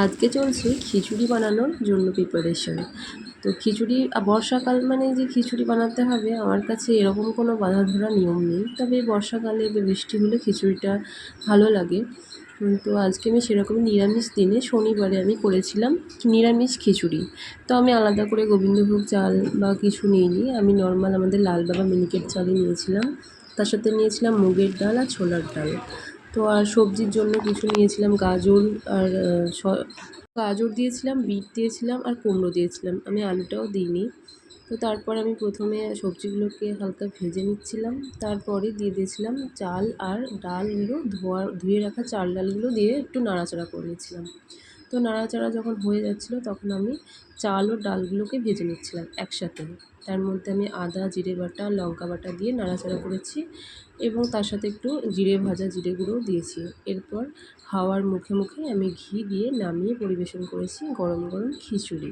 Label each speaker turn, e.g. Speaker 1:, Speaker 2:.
Speaker 1: আজকে চলছে খিচুড়ি বানানোর জন্য প্রিপারেশন। তো খিচুড়ি বর্ষাকাল মানে যে খিচুড়ি বানাতে হবে আমার কাছে এরকম কোনো বাঁধা ধরা নিয়ম নেই, তবে বর্ষাকালে বা বৃষ্টি হলে খিচুড়িটা ভালো লাগে। তো আজকে আমি সেরকমই নিরামিষ দিনে শনিবারে আমি করেছিলাম নিরামিষ খিচুড়ি। তো আমি আলাদা করে গোবিন্দভোগ চাল বা কিছু নিইনি, আমি নর্মাল আমাদের লাল বাবা মিনিকেট চালই নিয়েছিলাম। তার সাথে নিয়েছিলাম মুগের ডাল আর ছোলার ডাল। তো আর সবজির জন্য কিছু নিয়েছিলাম গাজর আর গাজর দিয়েছিলাম, বিট দিয়েছিলাম আর কুমড়ো দিয়েছিলাম, আমি আলুটাও দিইনি। তো তারপর আমি প্রথমে সবজিগুলোকে হালকা ভেজে নিচ্ছিলাম, তারপরে দিয়ে দিয়েছিলাম চাল আর ডালগুলো ধুয়ে রাখা চাল ডালগুলো দিয়ে একটু নাড়াচাড়া করে নিচ্ছিলাম। তো নাড়াচাড়া যখন হয়ে যাচ্ছিলো তখন আমি চাল ও ডালগুলোকে ভেজে নিচ্ছিলাম একসাথে। তার মধ্যে আমি আদা, জিরে বাটা, লঙ্কা বাটা দিয়ে নাড়াচাড়া করেছি এবং তার সাথে একটু ভাজা জিরে গুঁড়োও দিয়েছি। এরপর হাওয়ার মুখে মুখে আমি ঘি দিয়ে নামিয়ে পরিবেশন করেছি গরম গরম খিচুড়ি।